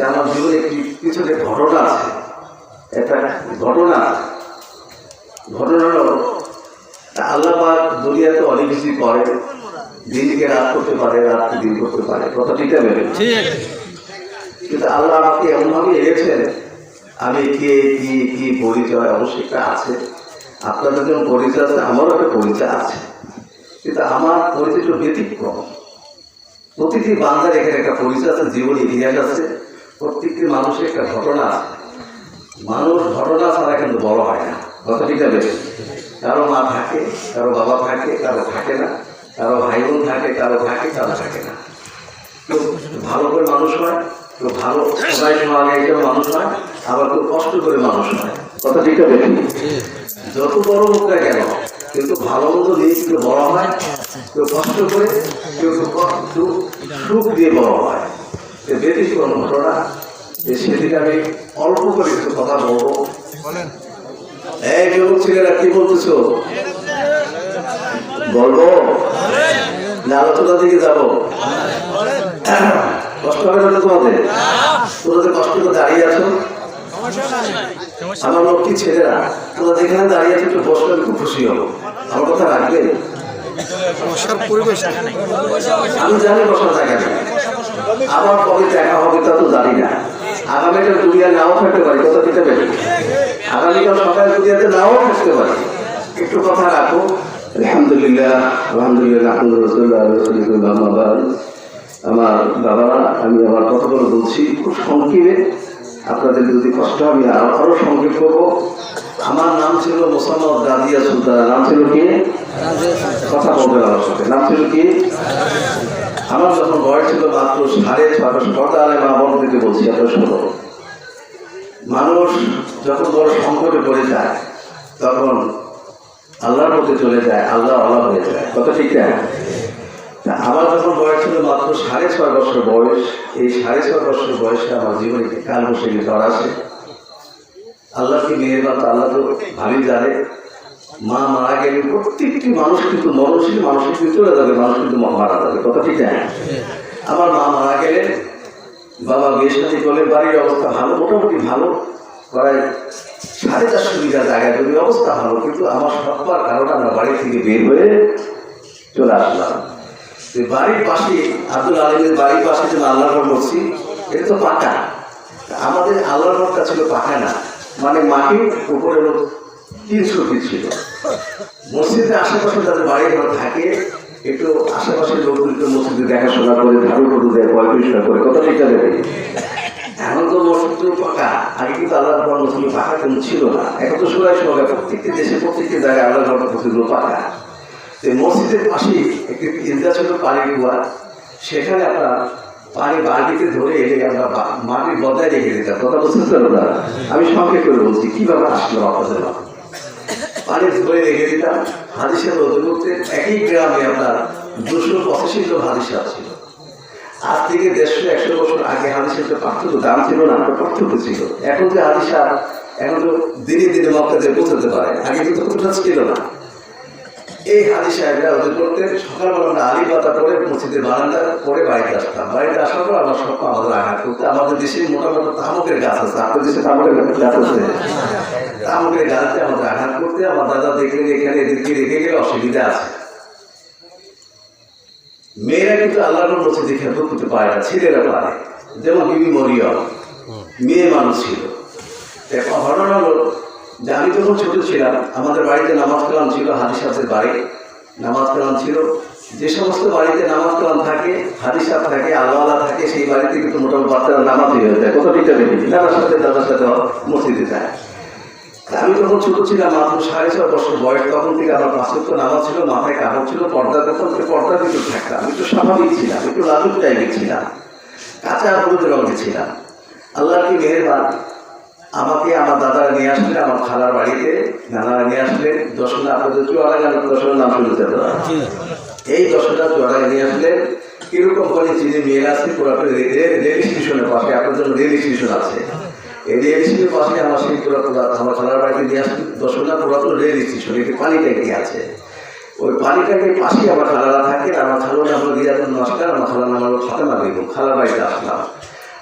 যে আমার জীবনে কিছু যে ঘটনা আছে, একটা ঘটনা হলো আল্লাহ পাক দুনিয়াতে অনেক কিছু করে, দিনকে রাত করতে পারে, রাতকে দিন করতে পারে, কথা ঠিক আছে। কিন্তু আল্লাহ আমাকে এমনভাবে এনেছেন, আমি কে কি কি পরিচয় অবশ্যই একটা আছে, আপনাদের যেমন পরিচয় আছে আমারও একটা পরিচয় আছে, কিন্তু আমার পরিচয় একটু ব্যতিক্রম। প্রতিটি বান্দার এখানে একটা পরিচয় আছে, জীবন ইতিহাস আছে, প্রত্যেকটি মানুষের একটা ঘটনা আছে। মানুষ ঘটনা ছাড়া কিন্তু বড় হয় না, কথা ঠিক আছে। কারো মা থাকে, কারো বাবা থাকে, কারো থাকে না, কারো ভাই বোন থাকে, কারো থাকে, কারো থাকে না। কেউ ভালো করে মানুষ হয়, কেউ ভালো সবাই মানুষ হয়, আবার কেউ কষ্ট করে মানুষ হয়, কথা ঠিক আছে। যত বড় হোক না কেন, কিন্তু ভালো মতো দিয়ে কেউ বড় হয়, কেউ কষ্ট করে, কেউ সুখ দিয়ে বড় হয়। ব্যতিক্রম ঘটনা, সেদিকে আমি অল্প করে কিছু কথা বলবো। এই যুবক ছেলেরা কি বলতেছো, বলবো না আলোচনা দিকে যাবো? কষ্ট হবে না তোমাদের? তোমরা কষ্ট করে দাঁড়িয়ে আছো, আমার লক্ষ্মী ছেলেরা তোমরা যেখানে দাঁড়িয়ে আছো একটু বসলে খুব খুশি হবো। আমার কথা রাখবে? আমি জানি বসার জায়গা নেই, আবার কবে দেখা হবে তা তো জানি না। আগামীকাল দুনিয়া নাও থাকতে পারি, কথা দিতে পারি। আগামীকাল সকালে দুনিয়াতে নাও থাকতে পারি, একটু কথা রাখো। আলহামদুলিল্লাহ, আলহামদুলিল্লাহ, আলহামদুলিল্লাহ। আমার বাবারা, আমি আমার কথাগুলো বলছি খুব সংক্ষেপে, আপনাদের যদি কষ্ট আমি আরো সংক্ষেপ করবো। আমার নাম ছিল মোসাম্মদ রাজিয়া সুলতানা। নাম ছিল কি? কথা বলবেন আমার সাথে। নাম ছিল কি? আমার যখন বয়স ছিল মাত্র 6.5 সকালে মা বন্ধ থেকে বলছি, এত শুনো, মানুষ যখন বড় সংকটে পড়ে যায় তখন আল্লাহর মধ্যে চলে যায়, আল্লাহ আল্লাহ হয়ে যায়, কথা ঠিক না? আমার যখন বয়স ছিল মাত্র 6.5 বছর বয়স, এই 6.5 বছর বয়সে আমার জীবনে কাল বসে জ্বর আসে। আল্লাহ কি মেয়ের বাচ্চা, আল্লাহ তো ভালোই জানে। মা মারা গেলে প্রত্যেকটি মানুষ কিন্তু মরণশীল, মানুষের কিন্তু চলে যাবে, মানুষ কিন্তু মারা যাবে, কথা ঠিক না? আমার মা মারা গেলেন, বাবা বিয়ে সাথে করলে, বাড়ির অবস্থা ভালো, মোটামুটি ভালো, প্রায় 4.5 বিঘা জায়গায় জমি, অবস্থা ভালো। কিন্তু আমার সবার কারণে আমরা বাড়ি থেকে বের হয়ে চলে আসলাম। বাড়ির পাশে আব্দুল আলমের বাড়ির পাশে যে আল্লাহর ঘর করছি, এটা তো পাকা। আমাদের আল্লাহর ঘরটা ছিল পাকা না, মানে মাটির উপরে 300 ফিট ছিল। মসজিদের আশেপাশে যাদের বাড়ি ঘর থাকে, একটু আশেপাশের লোকগুলিকে মসজিদে দেখাশোনা করে, ঝাড়ু টাড়ু দেয়, পরিষ্কার করে, কথা ঠিক আছে। এখন তো মসজিদ পাকা, আগে কিন্তু আল্লাহর ঘর মসজিদ পাকা কিন্তু ছিল না। এখন তো সবাই সবাই প্রত্যেকটি দেশে প্রত্যেকটি জায়গায় আল্লাহর ঘর মসজিদ পাকা। মসজিদের পাশে একটি ইন্দা ছিল পানির কুয়া, সেখানে আপনার পানি বালতিতে ধরে এলে আমরা মাটির বদায় রেখে দিতাম, কথা বুঝতে পারো না? আমি সংক্ষেপ করে বলছি কিভাবে আসলো আপনাদের। পানি ধরে রেখে দিতাম। হাদিসা রোদ করতে একই গ্রামে আপনার 285 জন হাদিসা ছিল। আজ থেকে 150-100 বছর আগে হাদিসের পার্থক্য, দাম ছিল না, পার্থক্য ছিল। এখন যে হাদিসা, এখন তো দিনে দিনে মক্কাতে পৌঁছাতে পারে, আগে কিন্তু কোথাও ছিল না। এই হাজি সাহেবরা ওদের করতে সকালবেলা আমরা আলি পাতা পরে মসজিদের বারান্দা পরে বাড়িতে আসতাম। বাড়িতে আসার পর আমার সব আমাদের আঘাত করতে। আমাদের দেশে মোটামুটি তামুকের গাছ আছে, আপনার দেশে তামুকের গাছ আছে, তামুকের গাছে আমাদের আঘাত করতে। আমার দাদা দেখলেন এখানে এদেরকে রেখে গেলে অসুবিধা আছে। মেয়েরা কিন্তু আল্লাহর মসজিদে খেয়াল করতে পারে না, ছেলেরা পারে। যেমন বিবি মরিয়ম মেয়ে মানুষ ছিল। এখন ঘটনা হলো যে আমি যখন ছোট ছিলাম, আমাদের বাড়িতে নামাজ কালাম ছিল, হাদিস সাহেবের বাড়ি নামাজ কালাম ছিল। যে সমস্ত বাড়িতে নামাজ কালাম থাকে, হাদিস সাহেব থাকে, আল্লাহ থাকে, সেই বাড়িতে কিন্তু মোটামুটি বাচ্চারা নামাজ হয়ে যায়, কত ঠিক আছে। দাদার সাথে মসজিদে যায়। আমি যখন ছোট ছিলাম, মাত্র 6.5 বছর বয়স, তখন থেকে আমার 5 ওয়াক্ত নামাজ ছিল, মাথায় কাপড় ছিল, পর্দা দেখতাম, পর্দার ভিতর থাকতাম। আমি একটু স্বাভাবিক ছিলাম, একটু লাজুক টাইপের ছিলাম, কাঁচা হলুদ রঙের ছিলাম। আল্লাহ কি মেহেরবান, আমাকে আমার দাদারা নিয়ে আসলেন আমার খালার বাড়িতে, নানারা নিয়ে আসলেন। দশটা আপনাদের চুয়াডাঙ্গা দশটার নাম শুনতে পারা, এই 10টা চুয়াডাঙ্গা নিয়ে আসলেন। কিরকম করে চিনি মেয়ের আসছে পুরাপুরি রেল স্টেশনের পাশে, আপনার জন্য রেল স্টেশন আছে, এই রেল স্টেশনের পাশে আমার সেই পুরাতন আমার খালার বাড়িতে নিয়ে আসলেন। 10টা পুরাতন রেল স্টেশন, একটি পানি ট্যাঙ্কি আছে, ওই পানি ট্যাঙ্কির পাশে আমার খালারা থাকে। আমার খালো নাম হলো রিয়াজুল নস্কর, আমার খালার নাম হলো ফাতেমা বেগম। খালার বাড়িতে আসলাম,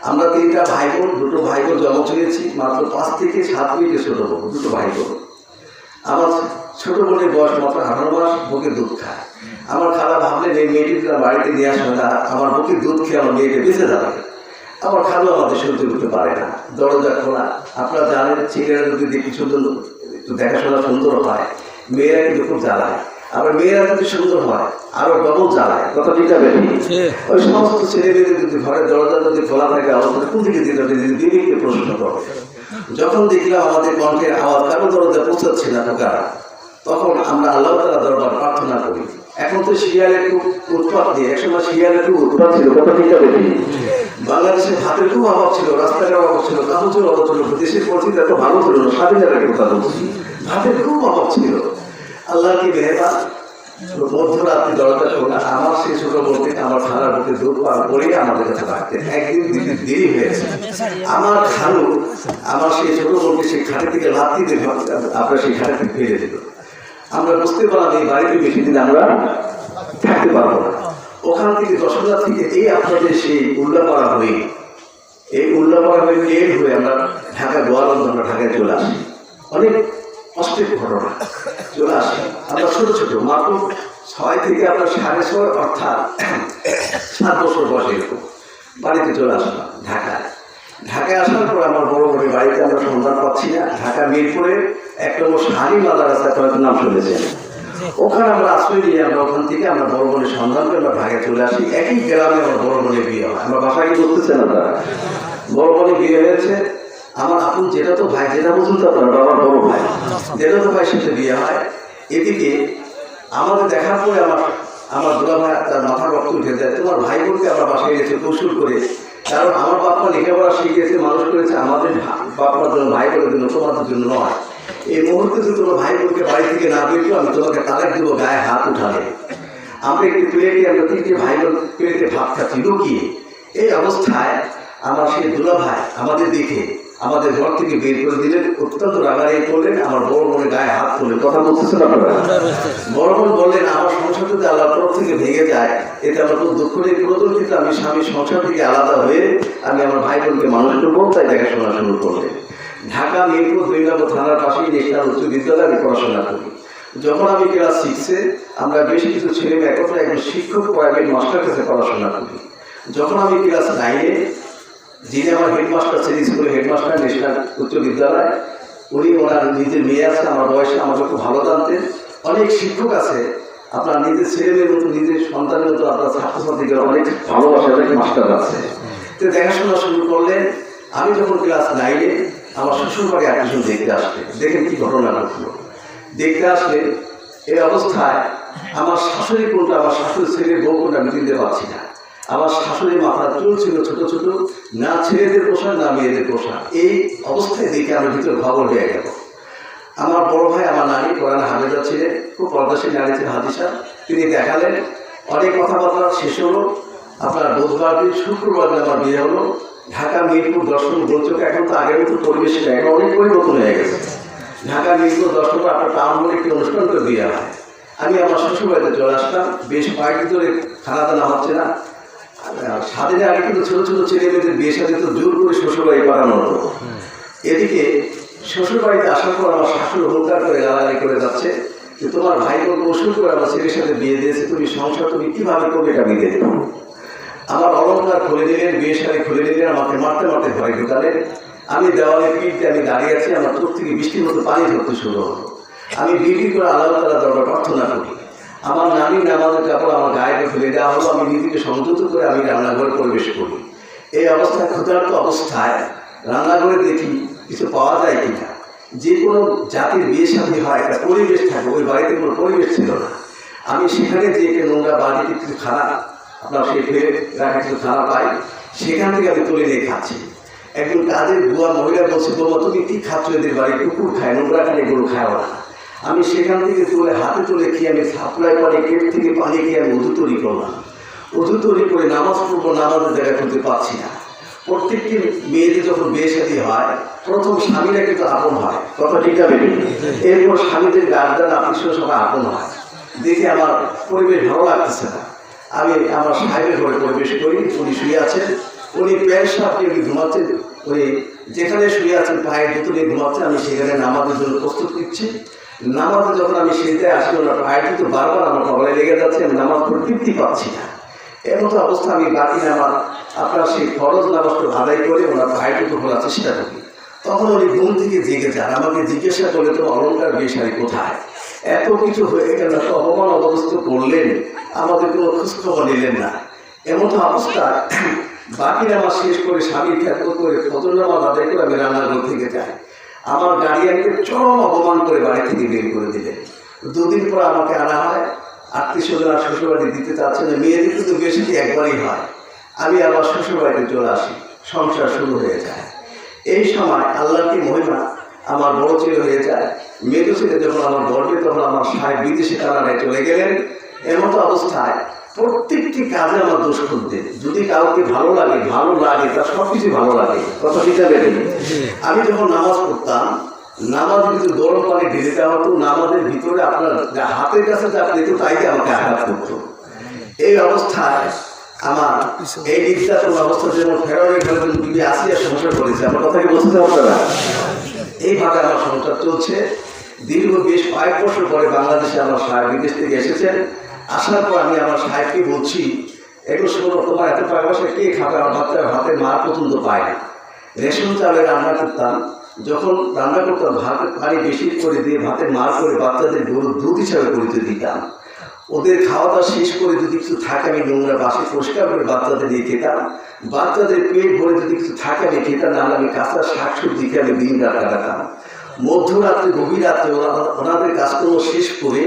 আমরা 3টা ভাই বোন, 2টো ভাই বোন জন্ম হয়েছি, মাত্র 5 থেকে 7 মিনিটের ছোট বোন, 2টো ভাই বোন। আমার ছোট বোনের বয়স মাত্র 18 মাস, বুকের দুধ খায়। আমার খালা ভাবলেন এই মেয়েটির বাড়িতে নিয়ে আসবে না, আমার বুকের দুধ খেয়ে আমার মেয়েকে বেঁচে যাবে। আমার খালু আমাদের সহ্য করতে পারে না, দরজা খোলা। আপনারা জানেন ছেলেরা যদি দেখি সুন্দর, একটু দেখাশোনা সুন্দর হয়, মেয়েরা কিন্তু খুব জ্বালায়। আবার মেয়েরা যদি সুন্দর হয় আরো ডবল জ্বালায়। কথা ঠিক আছে? ওই সমস্ত ছেলে মেয়েদের যদি ঘরের দরজা যদি খোলা থাকে, আমাদের কোন দিকে দিতে হবে দিদিকে প্রশ্ন করে। যখন দেখলাম আমাদের কণ্ঠের আওয়াজ কারো দরজা পৌঁছাচ্ছে না ঢোকারা, তখন আমরা আল্লাহ তাআলা দরবার প্রার্থনা করি। এখন তো শিয়ালের খুব উৎপাত নেই, একসময় শিয়ালের খুব উৎপাত ছিল। কথা ঠিক আছে? বাংলাদেশে ভাতের খুব অভাব ছিল, রাস্তাঘাটের অভাব ছিল, কাগজের অভাব ছিল, দেশের পরিস্থিতি এত ভালো ছিল না। স্বাধীনতার কথা বলছি, ভাতের খুব অভাব ছিল। আল্লাহ কি মেহেরবান, মধ্যরাত্রি দরজা খোলা। আমার সেই ছোট বলতে আমার খালার বুকে দুধ পান করে আমাদের কাছে রাখতেন। একদিন দিদি দেরি হয়েছে, আমার খালু আমার সেই ছোট বলতে সেই খাটে থেকে লাত্তি দিয়ে আপনার সেই খাটে থেকে ফেলে দিল। আমরা বুঝতে পারলাম এই বাড়িতে বেশি দিন আমরা থাকতে পারবো না। ওখান থেকে যশোদা থেকে এই আপনাদের সেই উল্লাপাড়া হয়ে, এই উল্লাপাড়া হয়ে লেট হয়ে আমরা ঢাকা গোয়ালন্দ, আমরা ঢাকায় চলে আসি। অনেক কষ্টের ঘটনা, চলে আসি আমরা ছোট ছোট, মাত্র 6 থেকে আপনার 6.5 অর্থাৎ 7 বছর বয়সে এরকম বাড়িতে চলে আসলাম ঢাকায়। ঢাকায় আসার পর আমার বড় বোনের বাড়িতে আমরা সন্ধান পাচ্ছি না। ঢাকা মিরপুরে 1 নম্বর শাহী মাদ্রাসা করার নাম শুনেছেন, ওখানে আমরা আশ্রয় নিয়ে আমরা ওখান থেকে আমরা বড় বোনের সন্ধান করে আমরা ঢাকায় চলে আসি। একই গ্রামে আমার বড় বোনের বিয়ে হয়। আমরা বাসায় কি করতেছেন আপনারা? বড় বোনের বিয়ে হয়েছে। আমার আপন যেটা তো ভাই, যেটা বুঝুন তো আপনার বাবার বড় ভাই, যেটা তো ভাই সাথে বিয়ে হয়। এদিকে আমাদের দেখার পরে আমার দুলা ভাই তার মাথার রক্ত উঠে যায়, তোমার ভাই বোনকে আমার বাসায় গেছে কৌশল করে। কারণ আমার বাপ্পা লেখাপড়া শিখেছে, মানুষ করেছে আমাদের বাপ্পার জন্য, ভাই বোনের জন্য, তোমাদের জন্য নয়। এই মুহূর্তে যদি তোমার ভাই বোনকে বাড়ি থেকে না বেরো, আমি তোমাকে তালাক দেবো, গায়ে হাত উঠালে। আমরা একটি প্লেটে, আমরা 3টে ভাই বোন প্লেটে ভাত খাচ্ছি লুকিয়ে। এই অবস্থায় আমার সেই দুলা ভাই আমাদের দেখে আমাদের ঘর থেকে বের করে দিলেন, অত্যন্ত রাগারাগি করলেন, আমার বড় বোনের গায়ে হাত তুললেন। কথা বলতেছেন আপনারা? বড় বোন বললেন আমার সংসার যদি আল্লাহর তরফ থেকে ভেঙে যায় এতে আমার খুব দুঃখ নেই, প্রয়োজন কিন্তু আমি স্বামী সংসার থেকে আলাদা হয়ে আমি আমার ভাই বোনকে মানুষ করবো, তাই দেখাশোনা শুরু করলেন। ঢাকা মিরপুর 2 নম্বর থানার পাশেই ন্যাশনাল উচ্চ বিদ্যালয়ে আমি পড়াশোনা করি। যখন আমি ক্লাস 6-এ আমরা বেশ কিছু ছেলে একত্রে একজন শিক্ষক প্রাইভেট মাস্টার কাছে পড়াশোনা করি। যখন আমি ক্লাস 9-এ, যিনি আমার হেডমাস্টার ছিলেন, স্কুলের হেডমাস্টার ন্যাশনাল উচ্চ বিদ্যালয়, উনি ওনার নিজের মেয়ে আছে আমার বয়সে, আমাকে খুব ভালো জানতেন। অনেক শিক্ষক আছে আপনার নিজের ছেলেমেয়ের মতো, নিজের সন্তানের মতো আপনার ছাত্রছাত্রীকে অনেক ভালোবাসা, অনেক মাস্টার আছে। তো দেখাশোনা শুরু করলেন। আমি যখন ক্লাস 9-এ আমার শ্বশুর বাড়ি একজন দেখতে আসলে, দেখেন কি ঘটনা ঘটলো। দেখতে আসলে এই অবস্থায় আমার শাশুড়ি কোনটা, আমার শাশুড়ি ছেলের বউ কোনটা আমি চিনতে পারছি না। আমার শাশুড়ির মাথার চুল ছিল ছোট ছোট, না ছেলেদের পোশাক না মেয়েদের পোশাক। এই অবস্থায় দেখে আমার ভিতরে খবর হয়ে গেল। আমার বড় ভাই, আমার নানি কোরআন হাফেজা ছিলেন, খুব পর্দাশীল নারী ছিলেন, হাদিসা। তিনি দেখালেন, অনেক কথাবার্তা শেষ হলো। আপনার বুধবার দিন, শুক্রবার দিন আমার বিয়ে হলো। ঢাকা মিরপুর 10 নম্বর গোলচকে। এখন তো আগের মতো পরিবেশ নেই, এখন অনেক পরিবর্তন হয়ে গেছে। ঢাকা মিরপুর 10 নম্বর আপনার টাউন হলে একটি অনুষ্ঠান করে বিয়ে হয়। আমি আমার শ্বশুরবাড়িতে চলে আসলাম। বেশ কয়েকদিন ধরে খানা দানা হচ্ছে না। স্বাধীনের আগে কিন্তু ছোট ছোট ছেলে মেয়েদের বিয়ে সাথে তো জোর করে শ্বশুরবাড়ি পাঠানো হতো। এদিকে শ্বশুরবাড়িতে আসার পর আমার শাশুড়ি হুঙ্কার করে গালাগালি করে যাচ্ছে যে তোমার ভাই বোন কৌশল করে আমার ছেলের সাথে বিয়ে দিয়েছে, তুমি সংসার তুমি কিভাবে করবে এটা বিয়ে দেবো। আমার অলঙ্কার খুলে দিলেন, বিয়ে শাড়ি খুলে দিলেন, আমাকে মারতে মারতে ঘরে ঢুকালেন। আমি দেওয়ালে পিঠতে আমি দাঁড়িয়ে আছি, আমার চোখ থেকে বৃষ্টির মতো পানি ধরতে শুরু হলো। আমি বিক্রি করে আল্লাহ তাআলা দরবার প্রার্থনা করি। আমার নানির নামাজের কাপড় আমার গায়ে ফেলে দেওয়া হলো। আমি নিজেকে সংযত করে আমি রান্নাঘরে প্রবেশ করি। এই অবস্থায়, ক্ষুধার্ত অবস্থায় রান্নাঘরে দেখি কিছু পাওয়া যায় কিনা। যে কোনো জাতির বিয়ে শাদী হয়, একটা পরিবেশ থাকে, ওই বাড়িতে কোনো পরিবেশ ছিল না। আমি সেখানে যে নোংরা বাড়িতে কিছু খানা আপনার সেই ফেলে রাখা কিছু খানা পাই, সেখান থেকে আমি তুলে নিয়ে খাচ্ছি। একজন কাজের বুয়া মহিলা বলছে, বৌমা তুমি কি খাচ্ছ, এদের বাড়ি কুকুর খায়, নোংরা খানে গরু খায় না। আমি সেখান থেকে তুলে হাতে তুলে খেয়ে আমি সাপ্লাই পানি, পেট থেকে পানি খেয়ে আমি উজু তৈরি করলাম। উজু তৈরি করে নামাজ পড়বো, নামাজের জায়গা করতে পারছি না। প্রত্যেকটি মেয়েদের যখন বিয়ে শাদী হয়, প্রথম স্বামীরা কিন্তু আপন হয়। কথা ঠিক আছে? এরপর স্বামীদের গার্জিয়ান আত্মীয় সবাই আপন হয়। দেখে আমার পরিবেশ ভালো লাগতেছে না। আমি আমার সাহেবের ঘরে প্রবেশ করি, উনি শুয়ে আছেন। উনি প্যান্ট শার্ট নিয়ে ঘুমাচ্ছেন, উনি যেখানে শুয়ে আছেন পায়ের জুতো নিয়ে ঘুমাচ্ছেন, আমি সেখানে নামাজের জন্য প্রস্তুত নিচ্ছি। নামাজে যখন আমি সেটাই আসি, ওনার পায়ের জুতো বারবার আমার কবলে লেগে যাচ্ছে, আমি নামাজ পড়ে তৃপ্তি পাচ্ছি না। এর মতো অবস্থা আমি বাকি নামাজ আপনার সেই ফরজ নামাজটা আদায় করে ওনার পায়ের জুতো খোলার চেষ্টা করি। তখন উনি ঘুম থেকে জেগে যান, আমাকে জিজ্ঞাসা করে তো অলঙ্কার বেশারি কোথায়, এত কিছু হয়ে গেল, এত অপমান অবস্থা করলেন, আমাদের কোনো খোঁজখবর নিলেন না। এমন অবস্থা বাকি নামাজ শেষ করে স্বামী খ্যাত করে ফজর নামাজ আদায় করে আমি রান্নাঘর থেকে যাই। আমার গার্ডিয়ানকে চরম অপমান করে বাড়ি থেকে বের করে দিলেন। দুদিন পর আমাকে আনা হয়, আত্মীয় স্বজন আর শ্বশুরবাড়ি দিতে চাচ্ছে না, মেয়েদের কিন্তু বেশি একবারই হয়। আমি আবার শ্বশুরবাড়িতে চলে আসি, সংসার শুরু হয়ে যায়। এই সময় আল্লাহর কি মহিমা, আমার বড় ছেলে হয়ে যায়। মেয়েদের ছেলে যখন আমার গর্বে, তখন আমার সাহেব বিদেশে কানাডায় চলে গেলেন। এমতো অবস্থায় প্রত্যেকটি কাজে আমার দোষ খুঁজতেন। যদি কাউকে ভালো লাগে তার সবকিছু ভালো লাগে, কথা ঠিক আছে। আমি যখন নামাজ পড়তাম, নামাজ কিন্তু গরম পানি ঢেলে দেওয়া হতো, নামাজের ভিতরে আপনার হাতের কাছে যা পেত তাই আমাকে আঘাত করতো। এই অবস্থায় আমার এই নির্যাতন অবস্থা যেমন ফেরাউনের ঘরে বিবি আসিয়া সংসার করেছে, আমার কথা কি বুঝতে পারবে না? এইভাবে আমার সংসার চলছে। দীর্ঘ বেশ কয়েক বছর পরে বাংলাদেশে আমার সাহেব বিদেশ থেকে এসেছেন। আসার পর আমি আমার সাহেবকে বলছি, একটু শোনো, তোমার এত টাকা পয়সা কে খাবে? আমার বাচ্চার ভাতের মার পর্যন্ত পায় না। রেশন চালে রান্না করতাম, যখন রান্না করতাম ভাতের পানি বেশি করে দিয়ে ভাতের মার করে বাচ্চাদের গরুর দুধ হিসাবে পরিচয় দিতাম। ওদের খাওয়া দাওয়া শেষ করে যদি কিছু থাকে আমি নোংরা বাসে পরিষ্কার করে বাচ্চাদের নিয়ে খেতাম। বাচ্চাদের পেট ভরে যদি কিছু থাকে আমি খেতাম, নাহলে আমি কাঁচা শাকসবজি খেয়ে আমি দিন রাত কাটাতাম। মধ্যরাত্রে গভীর রাত্রে ওনাদের কাজকর্ম শেষ করে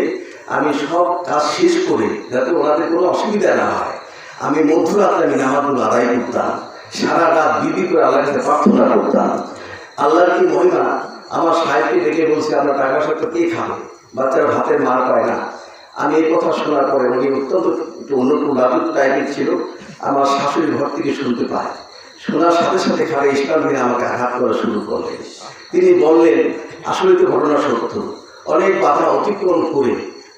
আমি সব কাজ শেষ করে, যাতে ওনাদের কোনো অসুবিধা না হয়, আমি মধ্যরাত্রে আমি নামাজগুলো আদায় করতাম। সারা রাত বিবি করে আল্লাহর কাছে প্রার্থনা করতাম। আল্লাহর কি মহিমা, আমার সাহেবকে ডেকে বলছে, আমরা টাকা সত্য কে খাবে? বাচ্চারা ভাতের মার পায় না। আমি এই কথা শোনার পরে, উনি অত্যন্ত একটু অন্যরকম লাভুক টাইপের ছিল, আমার শাশুড়ি ঘর থেকে শুনতে পায়। শোনার সাথে সাথে খালে ইসলাম দিনে আমাকে আঘাত করা শুরু করলেন। তিনি বললেন, আসলে তো ঘটনা সত্য, অনেক বাধা অতিক্রম করে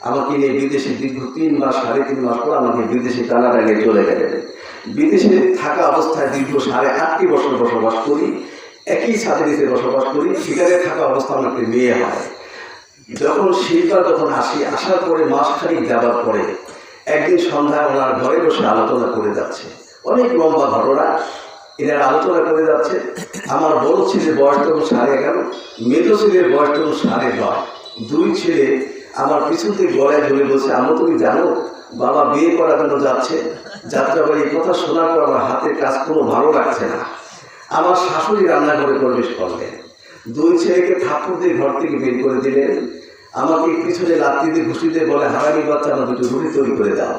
আমাকে নিয়ে বিদেশে দীর্ঘ 3 মাস 3.5 মাস পর আমাকে বিদেশে কানাডায় নিয়ে চলে গেলেন। বিদেশে থাকা অবস্থায় দীর্ঘ 8.5 বছর বসবাস করি, একই ছাদের নিচে বসবাস করি। সেখানে থাকা অবস্থা আমাকে মেয়ে হয়। যখন শীতকাল তখন আসার পরে মাসখানিক যাবার পরে একদিন সন্ধ্যায় ওনার ঘরে বসে আলোচনা করে যাচ্ছে, অনেক লম্বা ঘটনা এনারা আলোচনা করে যাচ্ছে। আমার বড় ছেলের বয়স তখন 11.5, মেজো ছেলের বয়স তখন 9.5। দুই ছেলে আমার পিছন থেকে গলায় ধরে বলছে, আমরা তুমি জানো বাবা বিয়ে করার জন্য যাচ্ছে যাত্রাবাড়ি। এই কথা শোনার পর আমার হাতের কাজ কোনো ভালো লাগছে না। আমার শাশুড়ি রান্নাঘরে প্রবেশ করলেন, দুই ছেলেকে থাপ্পড় দিয়ে ঘর থেকে বের করে দিলেন। আমাকে পিছনে লাত্তি দিয়ে ঘুষি দিয়ে বলে, হারামি বাচ্চা, আমার দুটো রুটি তৈরি করে দাও।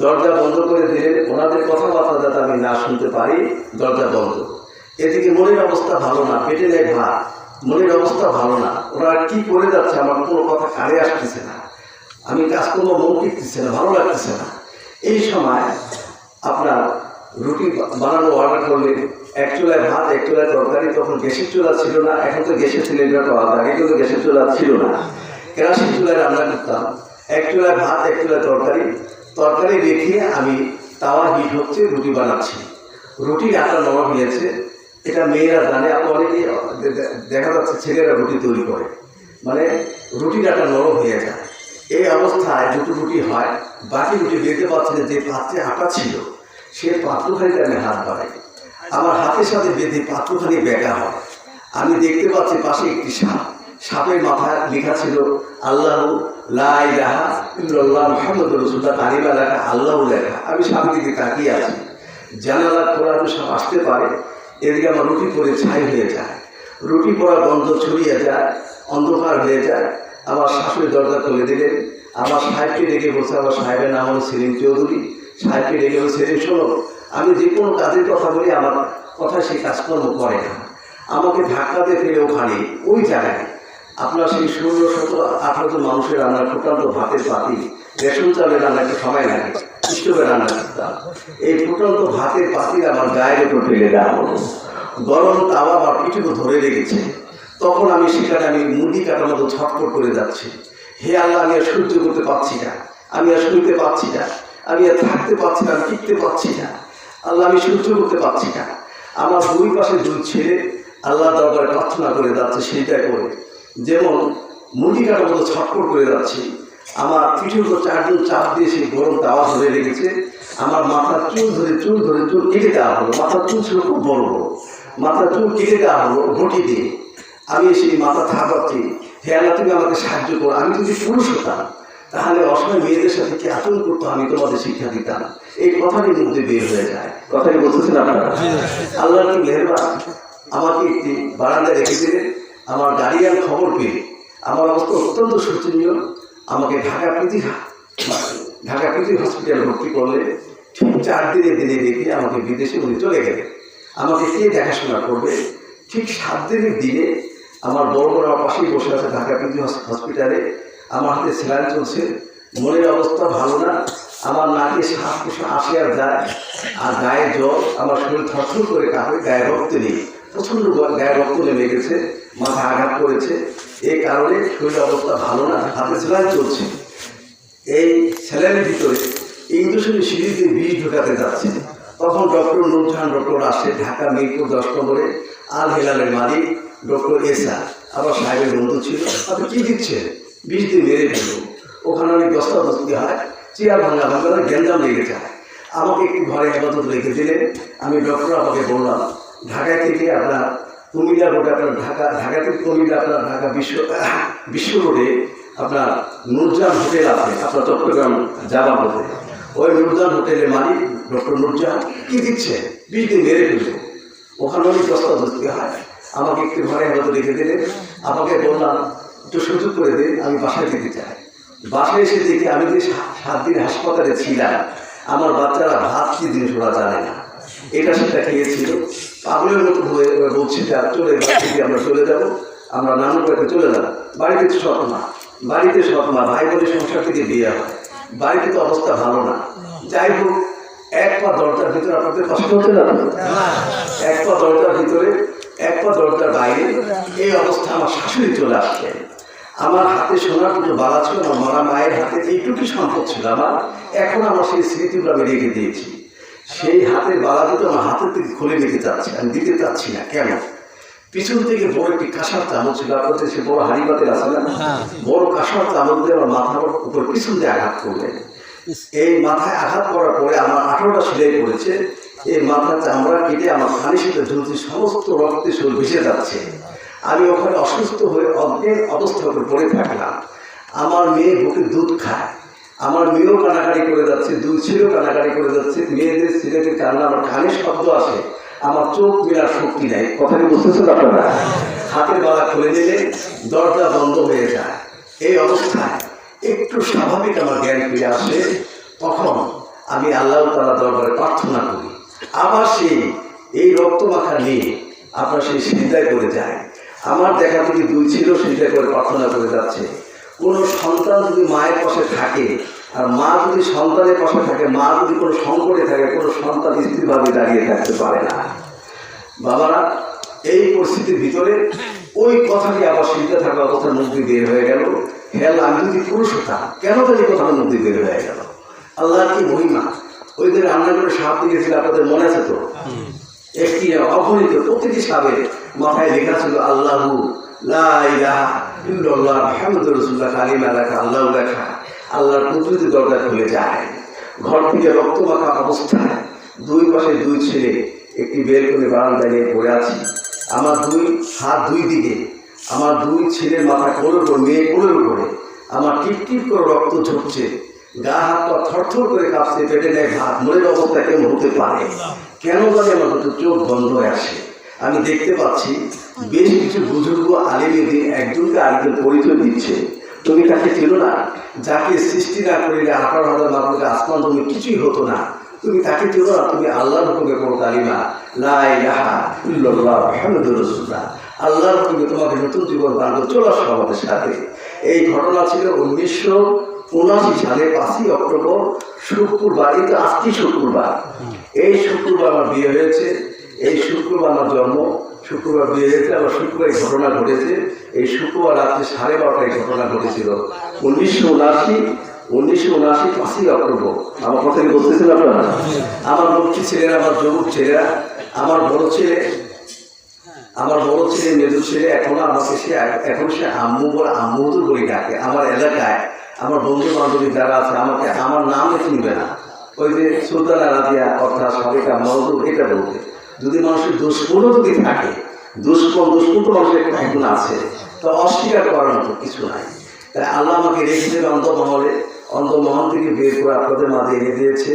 দরজা বন্ধ করে দিলেন। ওনাদের কথাবার্তা যাতে আমি না শুনতে পারি, দরজা বন্ধ। এদিকে মনের অবস্থা ভালো না, পেটে নেই ভাত, মনের অবস্থা ভালো না। ওরা কি করে যাচ্ছে আমার কোনো কথা কানে আসতেছে না, আমি কাজকর্ম মন টিকতেছে না, ভালো লাগতেছে না। এই সময় আপনার রুটি বানানো অর্ডার করলেন, 1 চুলায় ভাত 1 চুলায় তরকারি। তখন গ্যাসের চুলা ছিল না, এখন তো গ্যাসের সিলিন্ডার পাওয়া যায়, আগে কিন্তু গ্যাসের চুলা ছিল না। কেরাসিন চুলায় রান্না করতাম, 1 চুলায় ভাত 1 চুলায় তরকারি রেখে আমি তাওয়া হিট হচ্ছে, রুটি বানাচ্ছি। রুটির আটা নরম হয়েছে, এটা মেয়েরা জানে। অনেকে দেখা যাচ্ছে ছেলেরা রুটি তৈরি করে, মানে রুটির আটা নরম হয়ে যায়। এই অবস্থায় দুটো রুটি হয়, বাকি রুটি বেঁধে পাচ্ছে না। যে পাত্রে আটা ছিল সে পাত্রখানিতে আমি হাত বাড়াই, আমার হাতের সাথে বেঁধে পাত্রখানি বেঁকা হয়। আমি দেখতে পাচ্ছি পাশে একটি সাপ, সাপের মাথায় লেখা ছিল আল্লাহ লা ইলাহা ইল্লাল্লাহ মুহাম্মাদুর রাসূলুল্লাহ, কালিমা লেখা, আল্লাহ লেখা। আমি সাপের দিকে তাকিয়ে আছি, জানালা খোলা তো সাপ আসতে পারে। এদিকে আমার রুটি পরে ছাই হয়ে যায়, রুটি পড়া গন্ধ ছড়িয়ে যায়, অন্ধকার হয়ে যায়। আমার শাশুড়ি দরজা খুলে দিলেন। আমার সাহেবকে ডেকে বলছে, আমার সাহেবের নাম হলো সেলিম চৌধুরী। সাহেবকে ডেকে বলছে, সেলিম শোনো, আমি যে কোনো কাজের কথা বলি, আমার কথা সেই কাজকর্ম করে না। আমাকে ধাক্কা দিয়ে ফেলে ওখানে ওই জায়গায় আপনার সেই 16-17-18 মানুষের রান্নার ফুটান্ত ভাতের পাতি, রেশন চালের রান্না একটু সময় লাগে, স্টোভে রান্না করতাম। এই ফুটান্ত ভাতের পাতি আমার গায়ের উপর ফেলে দেওয়া হলো। গরম তাওয়া আমার পিঠে ধরে রেখেছে। তখন আমি সেখানে মুরগি কাটার মতো ছটফট করে যাচ্ছি। হে আল্লাহ, আমি আর সহ্য করতে পারছি না, আমি আর শুনতে পাচ্ছি না, আমি আর থাকতে পারছি না, আমি টিকতে পারছি না। আল্লাহ আমি সহ্য করতে পারছি না। আমার দুই পাশে দুই ছেলে আল্লাহ দরবারে প্রার্থনা করে যাচ্ছে, সেইটাই করে যেমন মুরগি কাটার মতো ছটফট করে যাচ্ছি। আমার পিঠের উপর চারজন চাপ দিয়ে সেই গরম তাওয়া ধরে রেখেছে। আমার মাথার চুল ধরে চুল কেটে দেওয়া হলো। মাথার চুল ছিল খুব বড় বড়, মাথার চুল কেটে দেওয়া হলো ঘটি দিয়ে। আমি সেই মাথা থাকাচ্ছি, হে আল্লাহ তুমি আমাকে সাহায্য করো। আমি যদি পুরুষ হতাম তাহলে অসময় মেয়েদের সাথে কি আচরণ করতো আমি তোমাদের শিক্ষা দিতাম। এই কথাটির মধ্যে বের হয়ে যায়। কথাটি বলতেছেন আপনারা? আল্লাহ কি মেহেরবান, আমাকে একটি বারান্দায় রেখে দিলে আমার গার্ডিয়ান খবর পেয়ে আমার অবস্থা অত্যন্ত শোচনীয়। আমাকে ঢাকা পৃথিবী হসপিটালে ভর্তি করলে ঠিক 4 দিনের দিনে রেখে আমাকে বিদেশে উনি চলে গেলেন। আমাকে কে দেখাশোনা করবে? ঠিক 7 দিনের দিনে আমার বড় আমার পাশেই বসে আছে ঢাকা পৃথিবী হসপিটালে। আমার হাতে স্যালাইন চলছে, মনের অবস্থা ভালো না, আমার নাকে শ্বাস প্রশ্বাস আসে আর যায়, আর গায়ে জ্বর, আমার শরীর থরথর করে কাঁপে, গায়ে রক্ত নেই, প্রচণ্ড গায়ে রক্ত নেমে গেছে, মাথা আঘাত করেছে। এই কারণে শরীরের অবস্থা ভালো না, হাতে স্যালাইন চলছে। এই স্যালাইনের ভিতরে ইঞ্জেকশনের সিঁড়িতে বিষ ঢোকাতে যাচ্ছে। তখন ডক্টর নুরজাহান ডক্টর আসে, ঢাকা মিরপুর 10 নম্বরে আল হেলালের মালিক ডক্টর এসা, আবার সাহেবের বন্ধু ছিল। আপনি কী দিচ্ছেন? বিষ দিয়ে মেরে ফেলল। ওখানে অনেক দস্তাদস্তি হয়, চেয়ার ভাঙা গ্যাঞ্জাম লেগে যায়। আমাকে একটু ঘরে হেফাজত রেখে দিলেন। আমি ডক্টর আমাকে বললাম ঢাকায় থেকে আপনার কুমিল্লা রোডে, আপনার ঢাকা থেকে কুমিল্লা আপনার ঢাকা বিশ্ব রোডে আপনার নুরজাহান হোটেল আছে, আপনার চট্টগ্রাম যাওয়ার পথে। ওই নুরজাহান হোটেলের মালিক ডক্টর নুরজাহান কী দিচ্ছে? বিষ দিয়ে মেরে ফেলল। ওখানে অনেক দস্তাদস্তি হয়। আমাকে একটু ঘরে হেফাজত রেখে দিলেন। আমাকে বললাম একটু সুযোগ করে দিন, আমি বাসায় যেতে চাই। বাসায় এসে দেখি আমি যে 7 দিন হাসপাতালে ছিলাম, আমার বাচ্চারা ভাত কি জিনিস ওরা জানে না, এটা সেটা খেয়েছিল। পাগলের মতো হয়ে বলছে যে চলে আমরা চলে যাবো, আমরা নানুর বাড়িতে চলে যাবো। বাড়িতে সৎ মা ভাই বোনের সংসার থেকে বিয়ে হয়, বাড়িতে তো অবস্থা ভালো না। যাই হোক, এক পা দরজার ভিতরে, আপনাদের কষ্ট হচ্ছে না? এক পা দরজার ভিতরে, এক পা দরজার বাইরে, এই অবস্থা আমার শাশুড়ি চলে আসছে। আমার হাতে সোনার দুটো বালা ছিল, আমার মারা মায়ের হাতে এইটুকু সম্পদ ছিল আমার। এখন আমার সেই স্মৃতিগুলো আমি রেখে দিয়েছি। সেই হাতের বালা দুটো আমার হাতের থেকে খুলে নিতে চাচ্ছি, আমি দিতে চাচ্ছি না। কেন? পিছন থেকে বড় একটি কাঁসার চামচ ছিল, আপনাদের সে বড় হাড়ি পাতিল আছে না, বড় কাঁসার চামচ দিয়ে আমার মাথার উপর পিছন দিয়ে আঘাত করলেন। এই মাথায় আঘাত করার পরে আমার 18টা সেলাই পড়েছে। এই মাথার চামড়া কেটে আমার খানির সাথে ঝুলছে, সমস্ত রক্তে শরীর ভেসে যাচ্ছে। আমি ওখানে অসুস্থ হয়ে অজ্ঞান অবস্থা করে পড়ে থাকলাম। আমার মেয়ে বুকে দুধ খায়, আমার মেয়েও কানাকানি করে যাচ্ছে, 2 ছেলেও কানাকানি করে যাচ্ছে। মেয়েদের ছেলেদের কান্না আমার কানে শব্দ আসে, আমার চোখ মেলার শক্তি নেই। কথাটি বুঝতেছেন আপনারা? হাতের বালা খুলে দিলে দরজা বন্ধ হয়ে যায়। এই অবস্থায় একটু স্বাভাবিক আমার জ্ঞান ফিরে আসে। তখন আমি আল্লাহ তাআলা দরবারে প্রার্থনা করি। আবার এই রক্ত মাখা নিয়ে আপনার সেই সিজদায় করে যায়। আমার দেখা থেকে 2 ছিল সিজদায় করে প্রার্থনা করে যাচ্ছে। কোনো সন্তান যদি মায়ের পাশে থাকে, আর মা যদি সন্তানের পাশে থাকে, মা যদি কোনো সংকটে থাকে, কোনো সন্তান স্থিরভাবে দাঁড়িয়ে থাকতে পারে না। বাবারা, এই পরিস্থিতির ভিতরে ওই কথাটি আবার সিজদা থাকা অবস্থার মুখ দিয়ে বের হয়ে গেল। হেল, আমি যদি পুরুষ হতাম কেন তাহলে কথার মুখ দিয়ে বের হয়ে গেল? আল্লাহর কি মহিমা! ওই দিন রান্না করে সাপ দিয়েছিল, আপনাদের মনে আছে তো? একটি অগণিত প্রতিটি সাপের মাথায় লেখা ছিল আল্লাহু লা ইলাহা ইল্লাল্লাহ মুহাম্মাদুর রাসূলুল্লাহ, কালিমা লেখা, আল্লাহ লেখা। আল্লাহর কুদরতি দরজা খুলে যায়। ঘর থেকে রক্ত মাখা অবস্থায় 2 পাশে 2 ছেলে একটি বেলকনি বারান্দায় নিয়ে পড়ে আছি। আমার 2 হাত 2 দিকে, আমার 2 ছেলের মাথা কোলের উপর, মেয়ে কোলের উপরে। আমার টিপ করে রক্ত ঝরছে, গা হাত পা থরথর করে কাঁপছে, পেটে নেয় ভাত। মনের অবস্থা কেমন হতে পারে? কেন জানি আমার দুটো চোখ বন্ধ হয়ে আসে। আমি দেখতে পাচ্ছি বেশ কিছু বুজুর্গ আলেমেদিন একজনকে আরেকজন পরিচয় দিচ্ছে। তুমি তাকে ছিল না? যাকে সৃষ্টি না করিলে 18,000 মানুষকে আসমান জমি কিছুই হতো না, তুমি তাকে ছিল না? তুমি আল্লাহর হুকুমে পড়ো কালিমা লা ইলাহা ইল্লাল্লাহ মুহাম্মাদুর রাসূলুল্লাহ। আল্লাহর হুকুমে তোমাকে নতুন জীবন দান করে চলে আসো আমাদের সাথে। এই ঘটনা ছিল 1979 সালে 5ই অক্টোবর, শুক্রবার। এই তো আজকে শুক্রবার। এই শুক্রবার আমার বিয়ে হয়েছে, এই শুক্রবার আমার জন্ম, শুক্রবার বিয়ে হয়েছে, আবার শুক্রবার এই ঘটনা ঘটেছে। এই শুক্রবার রাত্রে 12:30টায় ঘটনা ঘটেছিল। 1979 1979 5ই অক্টোবর, আমার কথা কি বলতেছেন আপনারা? আমার লক্ষ্মী ছেলেরা, আমার যুবক ছেলেরা, আমার বড় ছেলে মেজু ছেলে এখন সে আম্মু তো বলে ডাকে। আমার এলাকায় আমার বন্ধু বান্ধবী যারা আছে আমাকে আমার নামে চিনবে না, ওই যে সুলতানা রাজিয়া অর্থাৎ সাবেকা মজুর এটা বলবে। যদি মানুষের দুষ্গুণও যদি থাকে, দুষ্গুণ তো মানুষের একজন আছে, তো অস্বীকার করার মতো কিছু নাই। তাই আল্লাহ আমাকে রেখে দেবে অন্তমহল থেকে বের করে আপনাদের মাঝে এনে দিয়েছে।